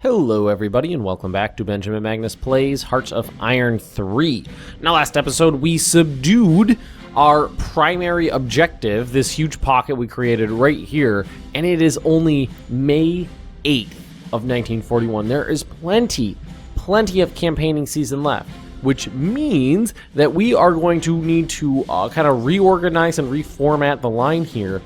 Hello everybody and welcome back to Benjamin Magnus Plays Hearts of Iron 3. Now last episode we subdued our primary objective, this huge pocket we created right here, and it is only May 8th of 1941. There is plenty of campaigning season left, which means that we are going to need to kind of reorganize and reformat the line here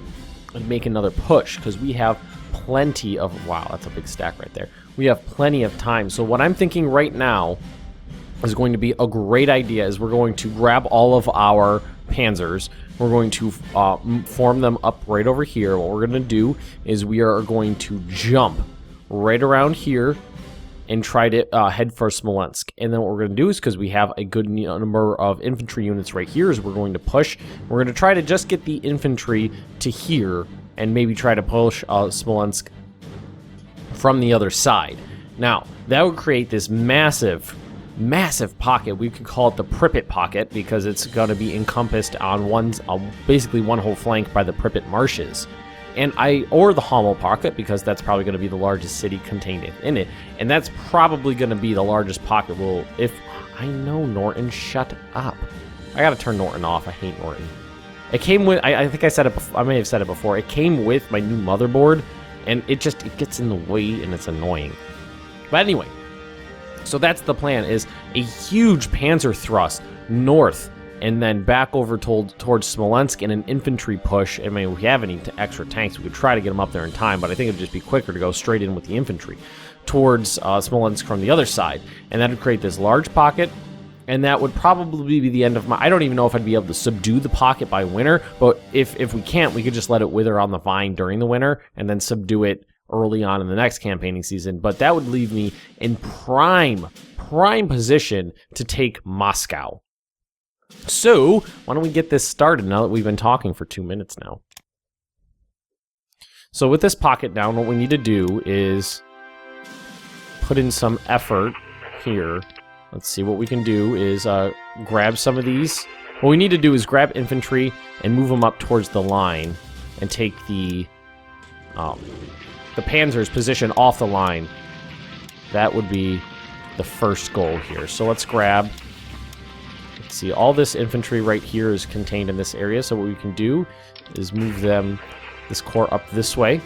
and make another push, because we have plenty of, wow, that's a big stack right there. We have plenty of time. So what I'm thinking right now is going to be a great idea is we're going to grab all of our panzers. We're going to form them up right over here. What we're going to do is we are going to jump right around here and try to head for Smolensk. And then what we're going to do is, because we have a good number of infantry units right here, is we're going to push. We're going to try to just get the infantry to here and maybe try to push Smolensk from the other side. Now, that would create this massive pocket. We could call it the Pripyat pocket because it's going to be encompassed on basically one whole flank by the Pripyat marshes. Or the Hamel pocket, because that's probably going to be the largest city contained in it. And that's probably going to be the largest pocket. Well, if I know Norton, shut up. I got to turn Norton off. I hate Norton. It came with, I think I said it before, I may have said it before, it came with my new motherboard, and it gets in the way, and it's annoying. But anyway, so that's the plan, is a huge panzer thrust north, and then back over towards Smolensk in an infantry push. I mean, if we have any extra tanks, we could try to get them up there in time, but I think it would just be quicker to go straight in with the infantry towards Smolensk from the other side. And that would create this large pocket. And that would probably be the end of my... I don't even know if I'd be able to subdue the pocket by winter, but if we can't, we could just let it wither on the vine during the winter and then subdue it early on in the next campaigning season. But that would leave me in prime position to take Moscow. So, why don't we get this started now that we've been talking for 2 minutes now. So with this pocket down, what we need to do is put in some effort here. Let's see, what we can do is grab some of these. What we need to do is grab infantry and move them up towards the line and take the panzer's position off the line. That would be the first goal here. So let's grab, let's see, all this infantry right here is contained in this area. So what we can do is move them, this corps up this way.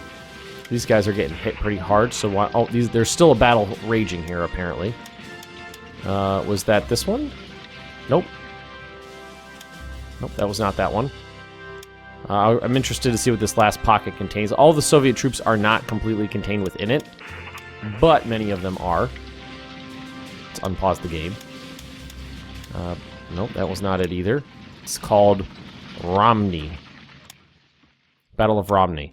These guys are getting hit pretty hard. So there's still a battle raging here apparently. Was that this one? Nope. Nope, that was not that one. I'm interested to see what this last pocket contains. All the Soviet troops are not completely contained within it, but many of them are. Let's unpause the game. Nope, that was not it either. It's called Romny. Battle of Romny.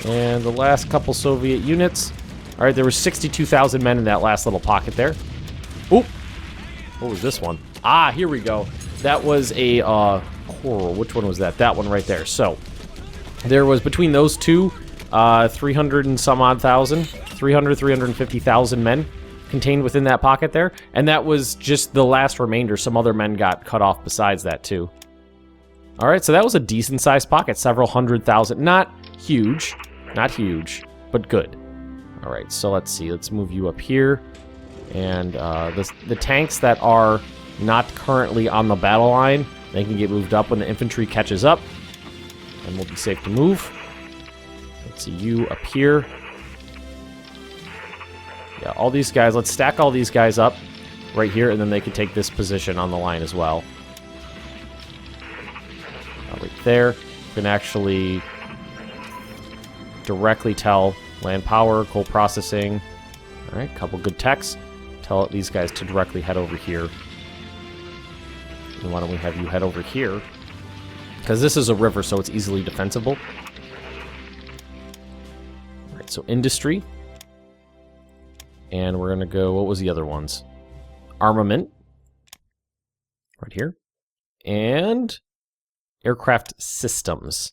And the last couple Soviet units. Alright, there were 62,000 men in that last little pocket there. Oop! What was this one? Ah, here we go. That was a coral. Which one was that? That one right there. So, there was between those two, 300 and some odd thousand, 350,000 men contained within that pocket there. And that was just the last remainder. Some other men got cut off besides that too. Alright, so that was a decent sized pocket. Several 100,000. Not huge, but good. Alright, so let's see. Let's move you up here. And the tanks that are not currently on the battle line, they can get moved up when the infantry catches up. And we'll be safe to move. Let's see you up here. Yeah, all these guys, let's stack all these guys up right here, and then they can take this position on the line as well. Right there. You can actually directly tell land power, coal processing. Alright, couple good techs. Tell these guys to directly head over here. And why don't we have you head over here? Because this is a river, so it's easily defensible. Alright, so industry. And we're going to go, what was the other ones? Armament. Right here. And aircraft systems.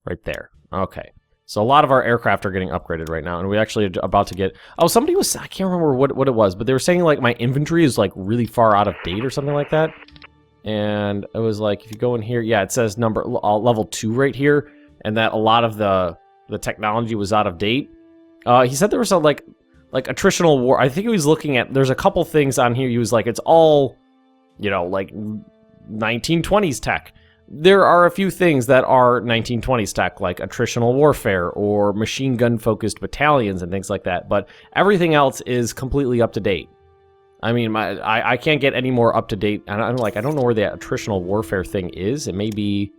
Right there. Okay. So a lot of our aircraft are getting upgraded right now, and we actually are about to get... Oh, somebody was... I can't remember what it was, but they were saying, like, my infantry is, like, really far out of date or something like that. And it was like, if you go in here... Yeah, it says level 2 right here, and that a lot of the technology was out of date. He said there was, like like, attritional war. I think he was looking at, there's a couple things on here. He was like, it's all, you know, like 1920s tech. There are a few things that are 1920s tech, like attritional warfare or machine gun focused battalions and things like that. But everything else is completely up to date. I mean, I can't get any more up to date. And I'm like, I don't know where the attritional warfare thing is. It may be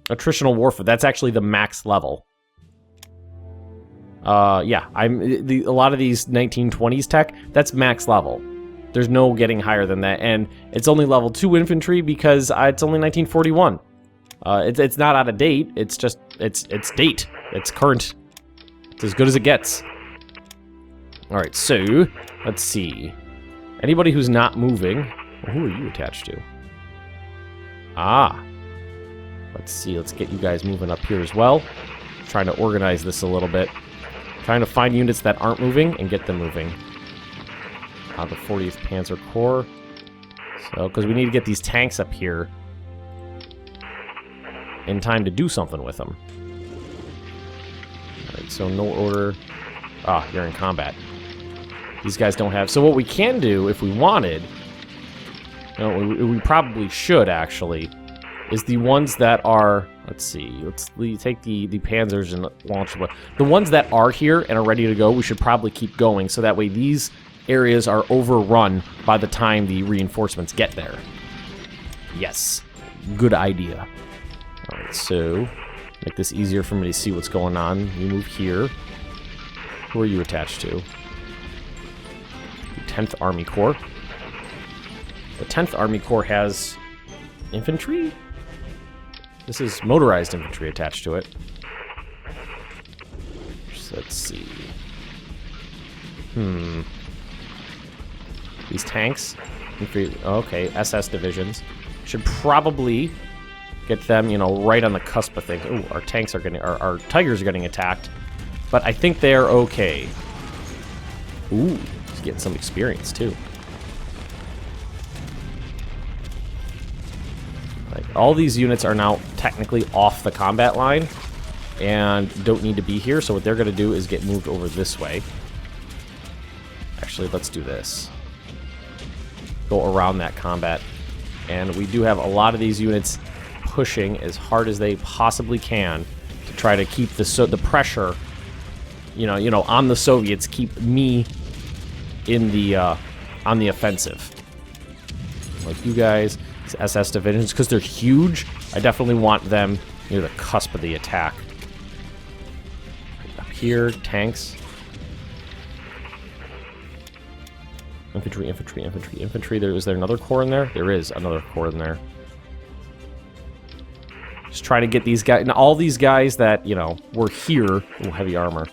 attritional warfare. That's actually the max level. Yeah, a lot of these 1920s tech, that's max level. There's no getting higher than that, and it's only level 2 infantry because it's only 1941. It's not out of date. It's just it's date. It's current. It's as good as it gets. All right, so let's see. Anybody who's not moving, well, who are you attached to? Ah, let's see. Let's get you guys moving up here as well. Trying to organize this a little bit. Trying to find units that aren't moving and get them moving. The 40th Panzer Corps. So, because we need to get these tanks up here in time to do something with them. Alright, so no order. Ah, you're in combat. These guys don't have... So what we can do, if we wanted... No, we probably should, actually, is the ones that are... Let's see. Let's take the Panzers and launch them. The ones that are here and are ready to go, we should probably keep going, so that way these areas are overrun by the time the reinforcements get there. Yes. Good idea. Alright, so make this easier for me to see what's going on. You move here. Who are you attached to? The 10th Army Corps. The 10th Army Corps has infantry? This is motorized infantry attached to it. So let's see. These tanks, okay, SS divisions, should probably get them, you know, right on the cusp of things. Ooh, our tanks are getting, our Tigers are getting attacked, but I think they're okay. Ooh, he's getting some experience too. Like, all these units are now technically off the combat line and don't need to be here, so what they're going to do is get moved over this way. Actually, let's do this. Go around that combat, and we do have a lot of these units pushing as hard as they possibly can to try to keep the pressure, you know, on the Soviets, keep me in the on the offensive. Like you guys, these SS divisions, because they're huge. I definitely want them near the cusp of the attack. Up here, tanks. Infantry, infantry, infantry, infantry. Is there another corps in there? There is another corps in there. Just try to get these guys, and all these guys that, you know, were here. Ooh, heavy armor.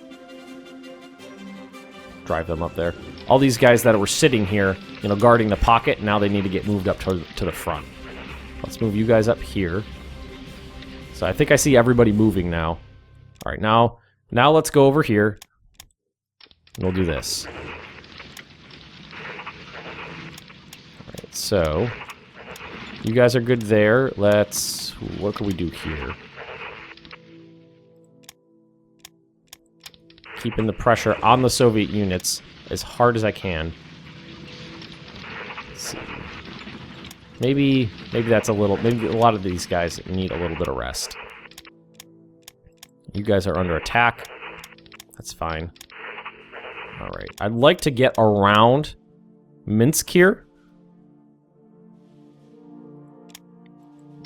Drive them up there. All these guys that were sitting here, you know, guarding the pocket, now they need to get moved up to the front. Let's move you guys up here. So I think I see everybody moving now. All right, now let's go over here. And we'll do this. So, you guys are good there. What can we do here? Keeping the pressure on the Soviet units as hard as I can. Let's see. Maybe that's maybe a lot of these guys need a little bit of rest. You guys are under attack. That's fine. Alright, I'd like to get around Minsk here.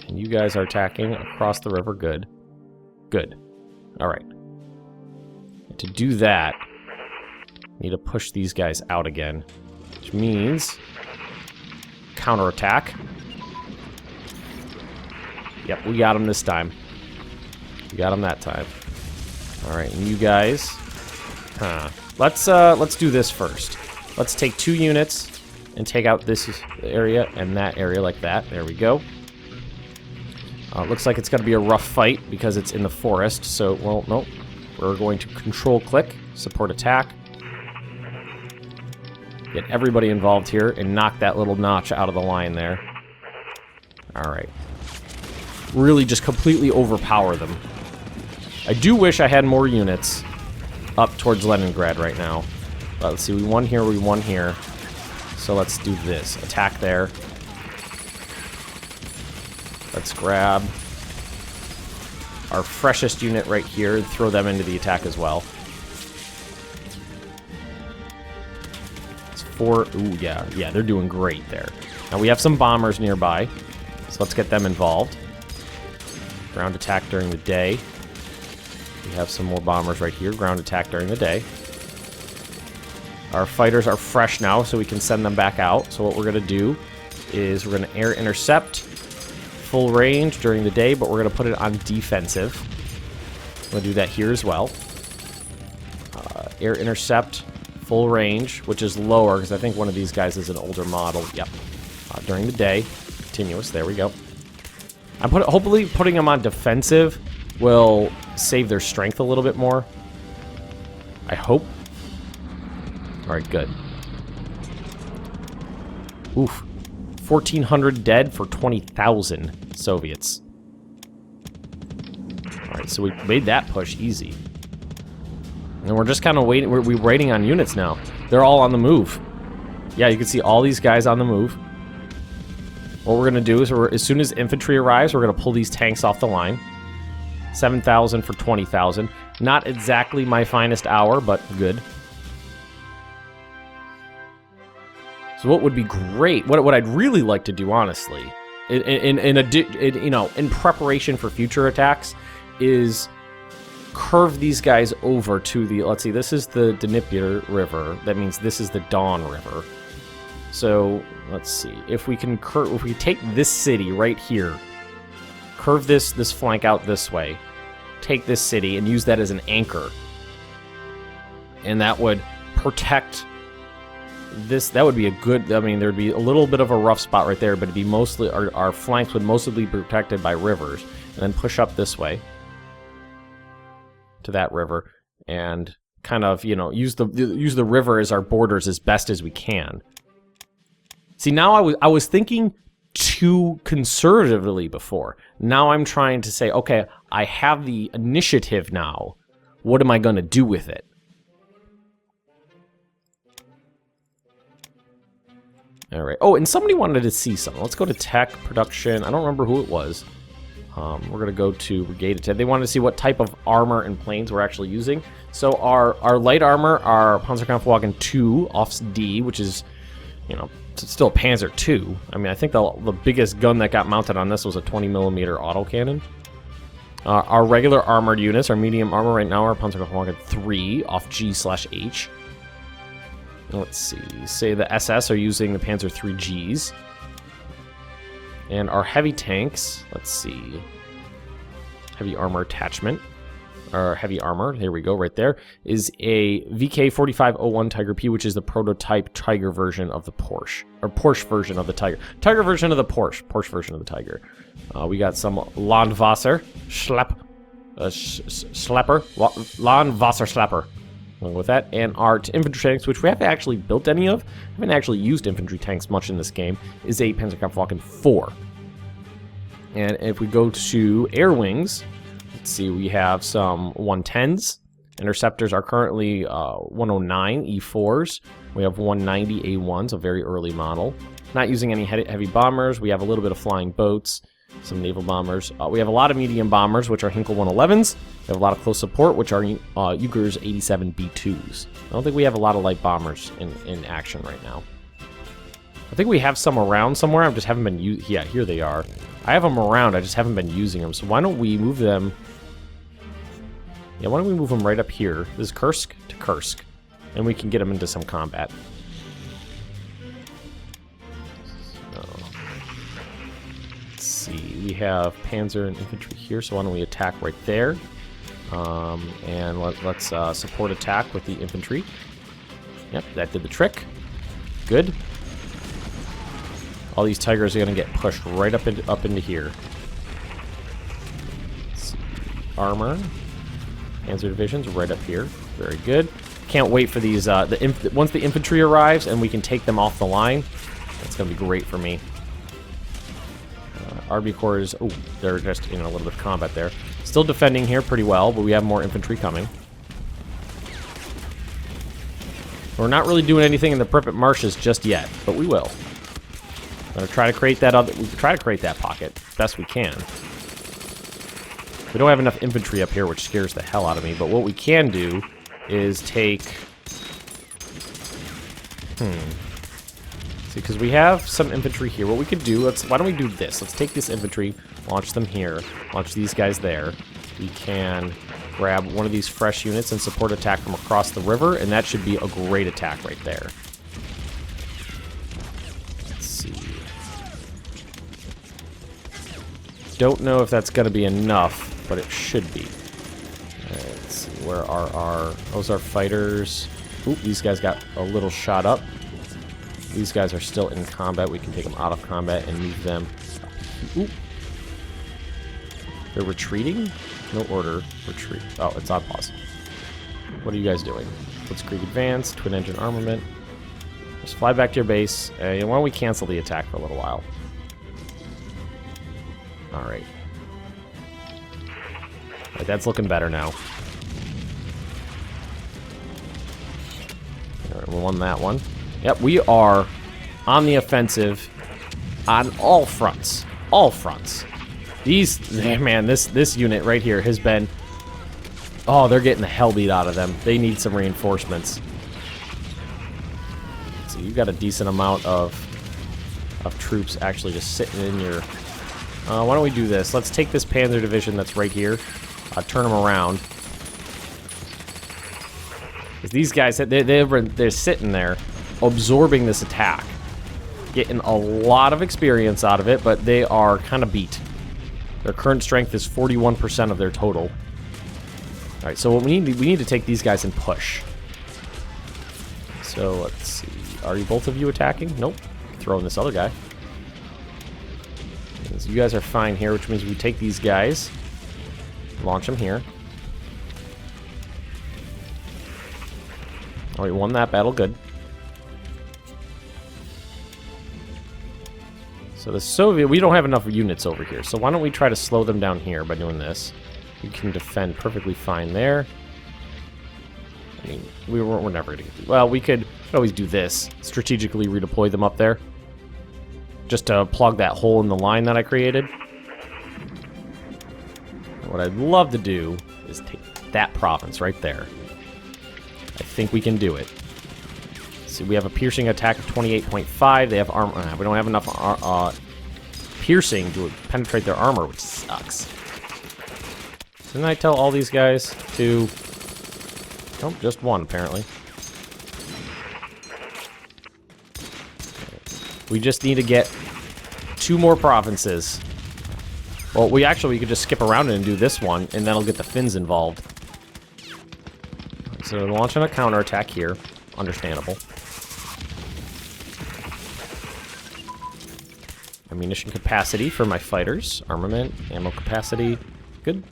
And you guys are attacking across the river. Good. Good. Alright. To do that, need to push these guys out again. Which means counterattack. Yep, we got him this time. We got him that time. Alright, and you guys... Let's do this first. Let's take 2 units and take out this area and that area like that. There we go. Looks like it's going to be a rough fight because it's in the forest. So, well, nope. We're going to control-click, support attack. Get everybody involved here and knock that little notch out of the line there. Alright. Really just completely overpower them. I do wish I had more units up towards Leningrad right now. Let's see, we won here, we won here. So let's do this. Attack there. Let's grab our freshest unit right here and throw them into the attack as well. It's 4... Ooh, yeah, they're doing great there. Now we have some bombers nearby, so let's get them involved. Ground attack during the day. We have some more bombers right here. Ground attack during the day. Our fighters are fresh now, so we can send them back out. So what we're going to do is we're going to air intercept full range during the day, but we're going to put it on defensive. I'm going to do that here as well. Air intercept full range, which is lower, because I think one of these guys is an older model. Yep. During the day. Continuous. There we go. Hopefully putting them on defensive will save their strength a little bit more. I hope. Alright, good. Oof. 1,400 dead for 20,000 Soviets. Alright, so we made that push easy. And we're just kind of waiting. We're waiting on units now. They're all on the move. Yeah, you can see all these guys on the move. What we're going to do is, as soon as infantry arrives, we're going to pull these tanks off the line. 7,000 for 20,000. Not exactly my finest hour, but good. So what would be great, what I'd really like to do, honestly, in preparation for future attacks, is curve these guys over to the, let's see, this is the Dnieper River. That means this is the Don River. So let's see if we can if we take this city right here, curve this flank out this way, take this city and use that as an anchor, and that would protect. That would be a good, I mean, there'd be a little bit of a rough spot right there, but it'd be mostly, our flanks would mostly be protected by rivers, and then push up this way to that river, and kind of, use the river as our borders as best as we can. See, now I was thinking too conservatively before. Now I'm trying to say, okay, I have the initiative now. What am I going to do with it? All right. Oh, and somebody wanted to see something. Let's go to tech, production. I don't remember who it was. We're going to go to brigade attack. They wanted to see what type of armor and planes we're actually using. So our light armor, our Panzerkampfwagen 2 Offs D, which is, it's still a Panzer 2. I mean, I think the biggest gun that got mounted on this was a 20mm autocannon. Our regular armored units, our medium armor right now, are Panzerkampfwagen 3 Off G/H. Let's see, say the SS are using the Panzer 3Gs. And our heavy tanks, let's see, heavy armor attachment, or heavy armor, here we go, right there, is a VK4501 Tiger P, which is the prototype Tiger version of the Porsche, or Porsche version of the Tiger. Tiger version of the Porsche, Porsche version of the Tiger. We got some Landwasser Schlepper, Landwasser Schlepper. Along with that, and our infantry tanks, which we haven't actually built any of, haven't actually used infantry tanks much in this game, is a Panzerkampfwagen 4. And if we go to air wings, let's see, we have some 110s. Interceptors are currently 109 E4s. We have 190 A1s, a very early model. Not using any heavy bombers. We have a little bit of flying boats, some naval bombers. We have a lot of medium bombers, which are Hinkle 111s. We have a lot of close support, which are Ugr's 87 B2s. I don't think we have a lot of light bombers in action right now. I think we have some around somewhere. I just haven't been using. Yeah, here they are. I have them around. I just haven't been using them. So why don't we move them? Yeah, why don't we move them right up here? This is Kursk to Kursk, and we can get them into some combat. We have Panzer and infantry here, so why don't we attack right there? And let's support attack with the infantry. Yep, that did the trick. Good. All these Tigers are going to get pushed right up into here. Let's see. Armor. Panzer divisions right up here. Very good. Can't wait for these. Once the infantry arrives and we can take them off the line, that's going to be great for me. RB Corps is... Oh, they're just in a little bit of combat there. Still defending here pretty well, but we have more infantry coming. We're not really doing anything in the Pripyat marshes just yet, but we will. I'm gonna try to create that pocket best we can. We don't have enough infantry up here, which scares the hell out of me, but what we can do is take... See, because we have some infantry here. What we could do, why don't we do this? Let's take this infantry, launch them here, launch these guys there. We can grab one of these fresh units and support attack from across the river, and that should be a great attack right there. Let's see. Don't know if that's going to be enough, but it should be. Let's see, where are our... Those are fighters. Oop, these guys got a little shot up. These guys are still in combat. We can take them out of combat and move them. Oop. They're retreating? No order. Retreat. Oh, it's on pause. What are you guys doing? Blitzkrieg advance, twin engine armament. Just fly back to your base. Why don't we cancel the attack for a little while? Alright. Alright, that's looking better now. Alright, we won that one. Yep, we are on the offensive on all fronts. All fronts. Man, this unit right here has been... Oh, they're getting the hell beat out of them. They need some reinforcements. So you've got a decent amount of troops actually just sitting in your... why don't we do this? Let's take this Panzer Division that's right here. Turn them around. Because these guys, they're sitting there absorbing this attack. Getting a lot of experience out of it, but they are kind of beat. Their current strength is 41% of their total. Alright, so what we need to take these guys and push. So, let's see. Are you both of you attacking? Nope. Throw in this other guy. So you guys are fine here, which means we take these guys, launch them here. Oh, we won that battle, good. So the Soviet, we don't have enough units over here, so why don't we try to slow them down here by doing this? We can defend perfectly fine there. I mean, we're never going to get... Well, we could always do this. Strategically redeploy them up there. Just to plug that hole in the line that I created. What I'd love to do is take that province right there. I think we can do it. See, we have a piercing attack of 28.5. They have armor. We don't have enough piercing to penetrate their armor, which sucks. Didn't I tell all these guys to... Oh, just one, apparently. We just need to get 2 more provinces. Well, we could just skip around it and do this one, and that'll get the Finns involved. So launching a counterattack here. Understandable. Ammunition capacity for my fighters. Armament, ammo capacity. Good.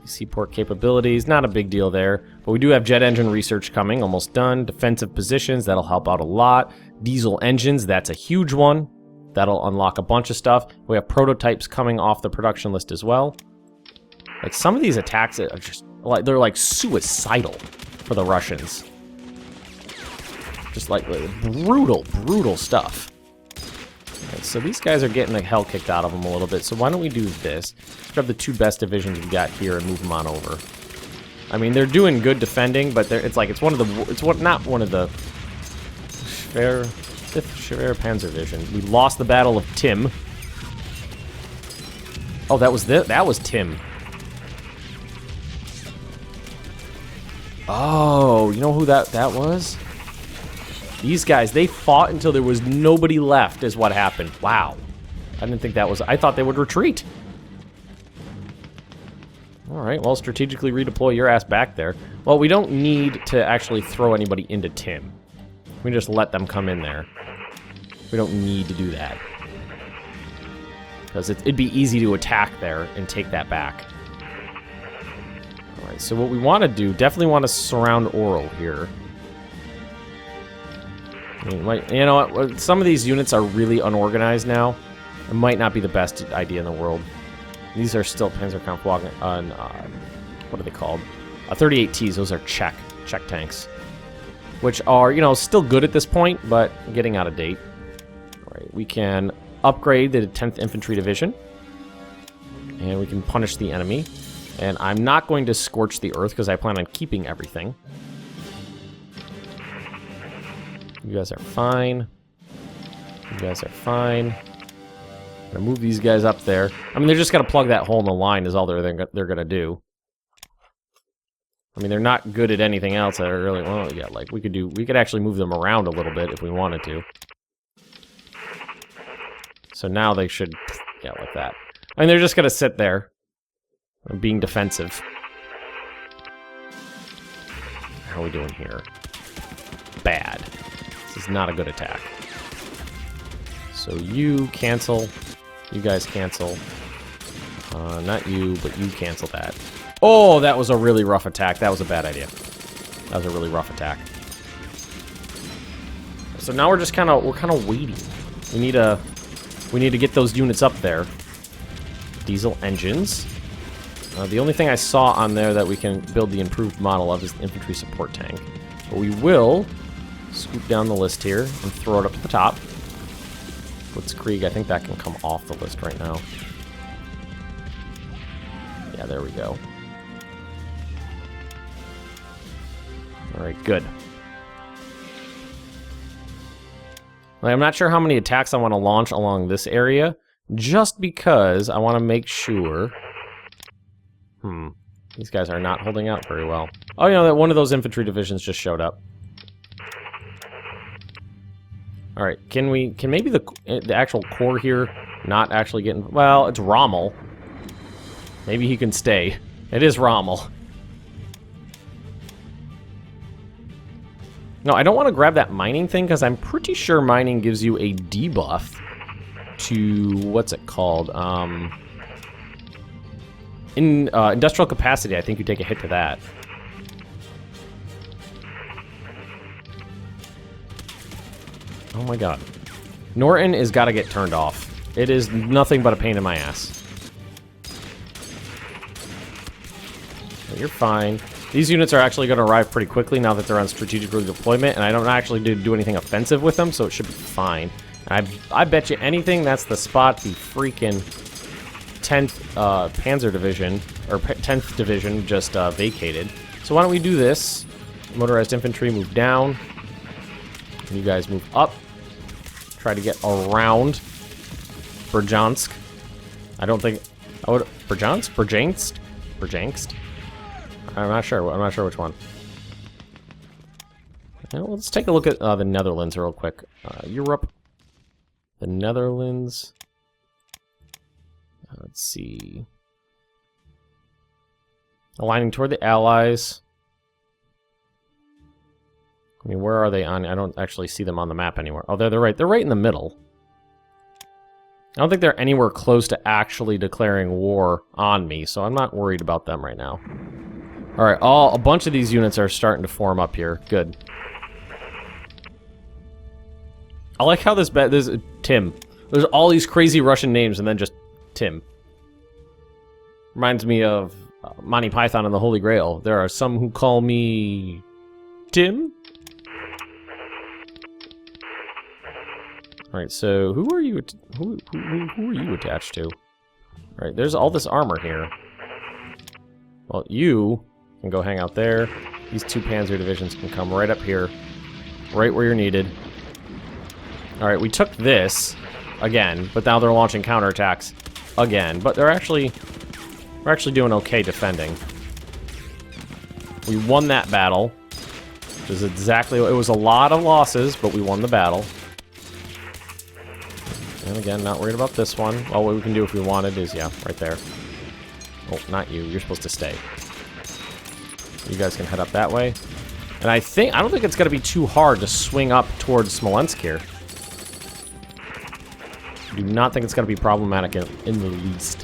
Seaport capabilities, not a big deal there. But we do have jet engine research coming, almost done. Defensive positions, that'll help out a lot. Diesel engines, that's a huge one. That'll unlock a bunch of stuff. We have prototypes coming off the production list as well. Like, some of these attacks are just, like, they're like suicidal for the Russians. Just like brutal stuff. Okay, so these guys are getting the hell kicked out of them a little bit. So why don't we do this? Grab the 2 best divisions we got here and move them on over. I mean, they're doing good defending, but it's not one of the 5th Schwer Panzer Division. We lost the Battle of Tim. Oh, that was Tim. Oh, you know who that was? These guys, they fought until there was nobody left is what happened. Wow. I didn't think that was... I thought they would retreat. Alright, well, strategically redeploy your ass back there. Well, we don't need to actually throw anybody into Tim. We just let them come in there. We don't need to do that. Because it'd be easy to attack there and take that back. Alright, so what we want to do, definitely want to surround Oral here. I mean, like, you know what, some of these units are really unorganized now. It might not be the best idea in the world. These are still Panzerkampfwagen on, what are they called? 38Ts, those are Czech check tanks, which are, you know, still good at this point, but getting out of date. All right, we can upgrade the 10th Infantry Division, and we can punish the enemy. And I'm not going to scorch the earth because I plan on keeping everything. You guys are fine. You guys are fine. I'm gonna move these guys up there. I mean, they're just gonna plug that hole in the line is all they're gonna do. I mean, they're not good at anything else that are really, well, yeah, like we could actually move them around a little bit if we wanted to. So now they should, yeah, like that. I mean, they're just gonna sit there, being defensive. How are we doing here? Bad. This is not a good attack. So you cancel. You guys cancel. Not you, but you cancel that. Oh, that was a really rough attack. That was a bad idea. That was a really rough attack. So now we're just kind of waiting. We need to get those units up there. Diesel engines. The only thing I saw on there that we can build the improved model of is the infantry support tank. But we will scoop down the list here and throw it up to the top. Blitzkrieg, I think that can come off the list right now. Yeah, there we go. Alright, good. Like, I'm not sure how many attacks I want to launch along this area, just because I want to make sure... These guys are not holding out very well. Oh, you know, that one of those infantry divisions just showed up. Alright, can maybe the actual core here not actually get... Well, it's Rommel. Maybe he can stay. It is Rommel. No, I don't want to grab that mining thing, because I'm pretty sure mining gives you a debuff to... What's it called? In industrial capacity, I think you take a hit to that. Oh my god. Norton has got to get turned off. It is nothing but a pain in my ass. You're fine. These units are actually going to arrive pretty quickly now that they're on strategic redeployment, and I don't actually do anything offensive with them, so it should be fine. I bet you anything that's the spot the freaking 10th Panzer Division, or 10th Division, just vacated. So why don't we do this? Motorized infantry, move down. You guys move up. Try to get around Berjansk. I don't think... Oh, Berjansk? Berjansk? Berjansk? I'm not sure. I'm not sure which one. Well, let's take a look at the Netherlands real quick. Europe. The Netherlands... Let's see. Aligning toward the Allies. I mean, where are they on? I don't actually see them on the map anywhere. Oh, they're right. They're right in the middle. I don't think they're anywhere close to actually declaring war on me, so I'm not worried about them right now. All right, a bunch of these units are starting to form up here. Good. I like how this Tim. There's all these crazy Russian names, and then just Tim. Reminds me of Monty Python and the Holy Grail. There are some who call me Tim. All right, so who are you? Who are you attached to? All right, there's all this armor here. Well, you can go hang out there. These two Panzer divisions can come right up here, right where you're needed. All right, we took this again, but now they're launching counterattacks again. But we're actually doing okay defending. We won that battle. Which is exactly what it was. A lot of losses, but we won the battle. And again, not worried about this one. Well, what we can do if we wanted is, yeah, right there. Oh, not you. You're supposed to stay. You guys can head up that way. And I don't think it's going to be too hard to swing up towards Smolensk here. I do not think it's going to be problematic in the least.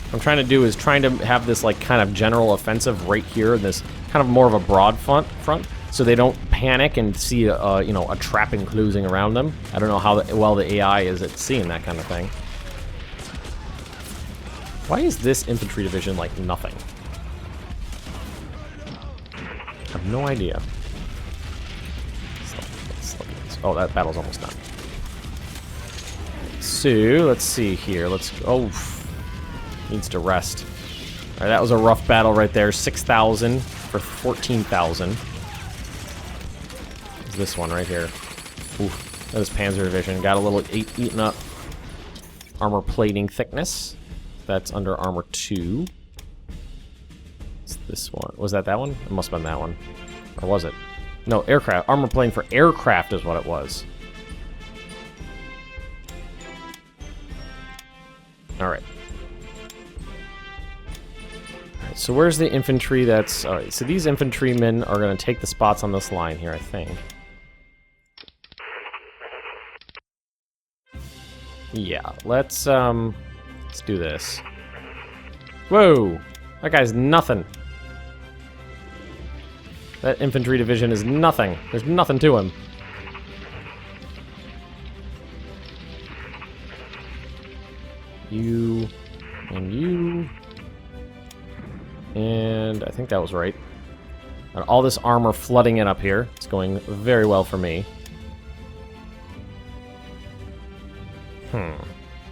What I'm trying to do is trying to have this like kind of general offensive right here, this kind of more of a broad front, so they don't panic and see you know, a trap enclosing around them. I don't know how well the AI is at seeing that kind of thing. Why is this infantry division like nothing? have no idea. Oh, that battle's almost done. So, let's see here. Let's... Oh, needs to rest. Alright, that was a rough battle right there. 6,000 for 14,000. This one right here. Oof, that is Panzer Division. Got a little eaten up armor plating thickness. That's under armor 2. It's this one. Was that one? It must have been that one. Or was it? No, aircraft. Armor plating for aircraft is what it was. Alright. Alright, so where's the infantry that's... Alright, so these infantrymen are going to take the spots on this line here, I think. Yeah, let's do this. Whoa! That guy's nothing. That infantry division is nothing. There's nothing to him. You and you. And I think that was right. And all this armor flooding in up here. It's going very well for me.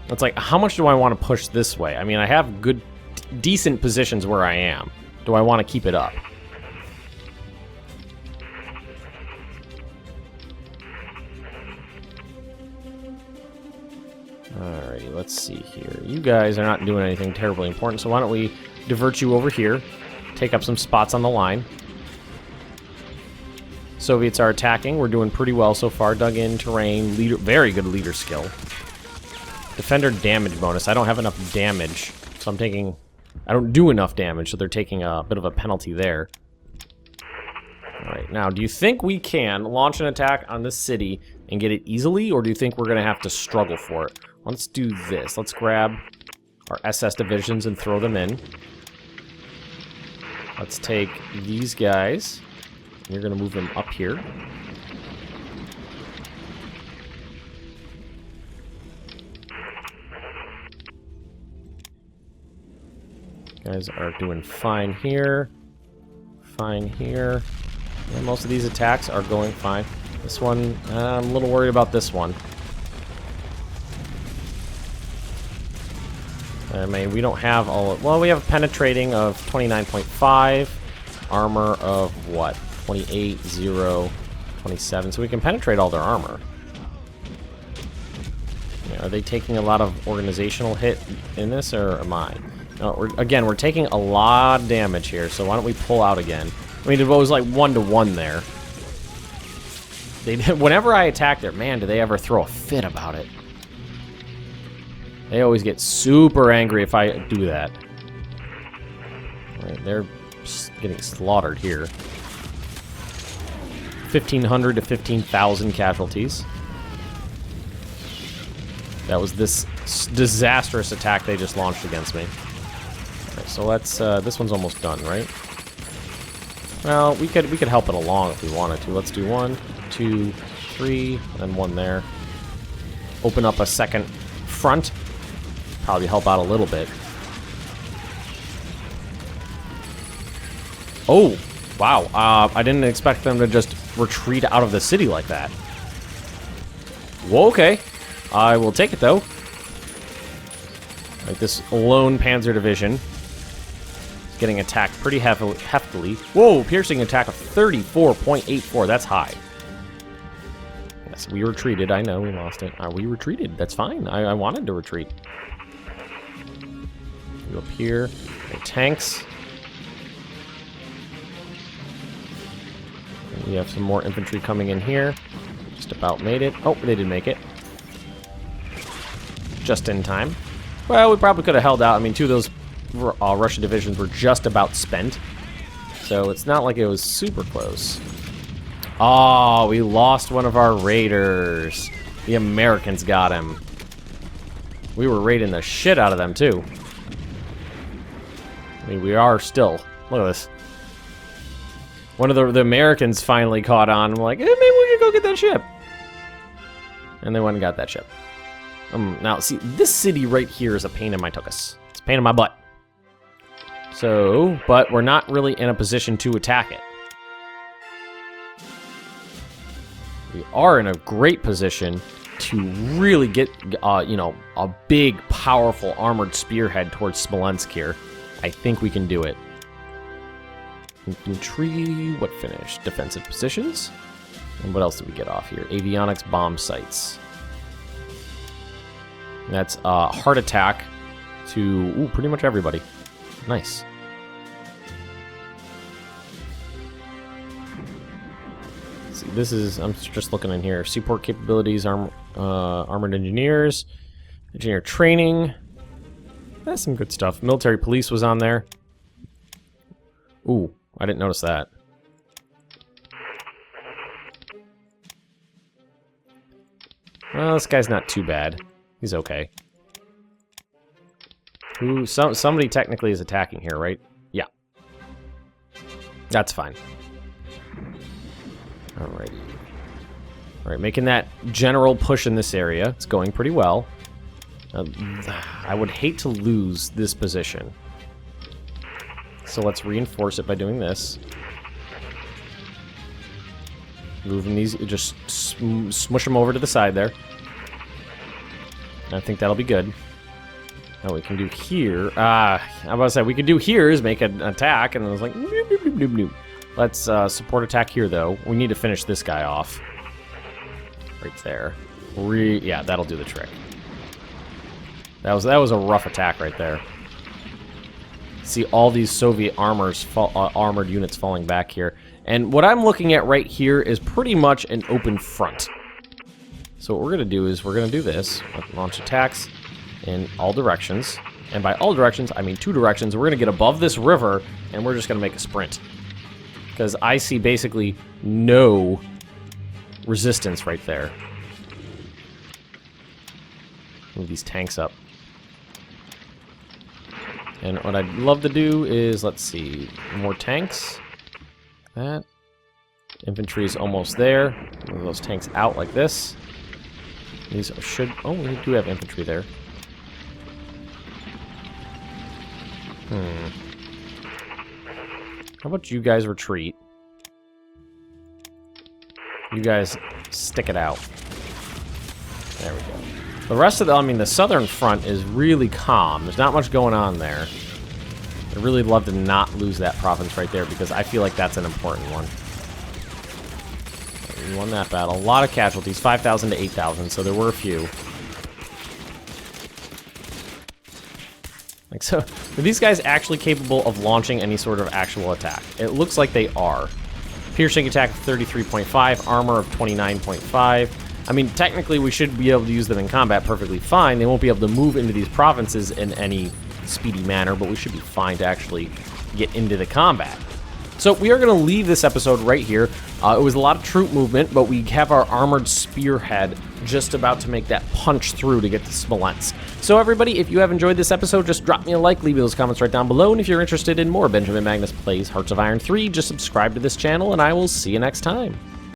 It's like, how much do I want to push this way? I mean, I have good, decent positions where I am. Do I want to keep it up? Alrighty, let's see here. You guys are not doing anything terribly important, so why don't we divert you over here, take up some spots on the line. Soviets are attacking. We're doing pretty well so far. Dug in, terrain, leader, very good leader skill. Defender damage bonus. I don't have enough damage, so I'm taking... I don't do enough damage, so they're taking a bit of a penalty there. Alright, now, do you think we can launch an attack on this city and get it easily, or do you think we're going to have to struggle for it? Let's do this. Let's grab our SS divisions and throw them in. Let's take these guys. You're going to move them up here. Guys are doing fine here. Fine here. And most of these attacks are going fine. This one, I'm a little worried about this one. I mean, we don't have all... Well, we have penetrating of 29.5. Armor of what? 28, 0, 27. So we can penetrate all their armor. Yeah, are they taking a lot of organizational hit in this, or am I? No, we're taking a lot of damage here, so why don't we pull out again? I mean, it was like 1-to-1 there. Whenever I attack there, man, do they ever throw a fit about it. They always get super angry if I do that. Right, they're getting slaughtered here. 1,500 to 15,000 casualties. That was this disastrous attack they just launched against me. Alright, so let's, this one's almost done, right? Well, we could help it along if we wanted to. Let's do 1, 2, 3, and 1 there. Open up a second front. Probably help out a little bit. Oh, wow. I didn't expect them to just retreat out of the city like that. Well, okay. I will take it, though. Like this lone Panzer Division. Getting attacked pretty heftily. Whoa, piercing attack of 34.84. That's high. Yes, we retreated. I know, we lost it. We retreated. That's fine. I wanted to retreat. Go up here. Tanks. And we have some more infantry coming in here. Just about made it. Oh, they did make it. Just in time. Well, we probably could have held out. I mean, 2 of those Russian divisions were just about spent. So it's not like it was super close. Oh, we lost one of our raiders. The Americans got him. We were raiding the shit out of them, too. I mean, we are still. Look at this. One of the Americans finally caught on. I'm like, maybe we should go get that ship. And they went and got that ship. Now, see, this city right here is a pain in my tuchus. It's a pain in my butt. So, but we're not really in a position to attack it. we are in a great position to really get, you know, a big, powerful armored spearhead towards Smolensk here. I think we can do it. Infantry, what finished? Defensive positions. And what else did we get off here? Avionics bomb sites. That's heart attack to pretty much everybody. Nice. Let's see, this is, I'm just looking in here. Seaport capabilities, armored engineers, engineer training. That's some good stuff. Military police was on there. Ooh, I didn't notice that. Well, this guy's not too bad. He's okay. Ooh, somebody technically is attacking here, right? Yeah. That's fine. Alrighty. Alright, making that general push in this area. It's going pretty well. I would hate to lose this position. So let's reinforce it by doing this. Moving these, just smush them over to the side there. I think that'll be good. Now what we can do here, I'm about to say, we could do here is make an attack, and I was like, noop, noop, noop, noop, noop. Let's support attack here, though. We need to finish this guy off. Right there. Yeah, that'll do the trick. That was a rough attack right there. See all these Soviet armored units falling back here. And what I'm looking at right here is pretty much an open front. So what we're going to do is we're going to do this. Launch attacks in all directions. And by all directions, I mean 2 directions. We're going to get above this river, and we're just going to make a sprint. Because I see basically no resistance right there. Move these tanks up. And what I'd love to do is, let's see, more tanks. That. Infantry is almost there. Move those tanks out like this. These should... Oh, we do have infantry there. How about you guys retreat? You guys stick it out. There we go. The rest of the... I mean, the southern front is really calm. There's not much going on there. I'd really love to not lose that province right there, because I feel like that's an important one. We won that battle. A lot of casualties, 5,000 to 8,000, so there were a few. Like, so, are these guys actually capable of launching any sort of actual attack? It looks like they are. Piercing attack of 33.5, armor of 29.5. I mean, technically, we should be able to use them in combat perfectly fine. They won't be able to move into these provinces in any speedy manner, but we should be fine to actually get into the combat. So we are going to leave this episode right here. It was a lot of troop movement, but we have our armored spearhead just about to make that punch through to get to Smolensk. So everybody, if you have enjoyed this episode, just drop me a like, leave me those comments right down below, and if you're interested in more Benjamin Magnus Plays Hearts of Iron 3, just subscribe to this channel, and I will see you next time.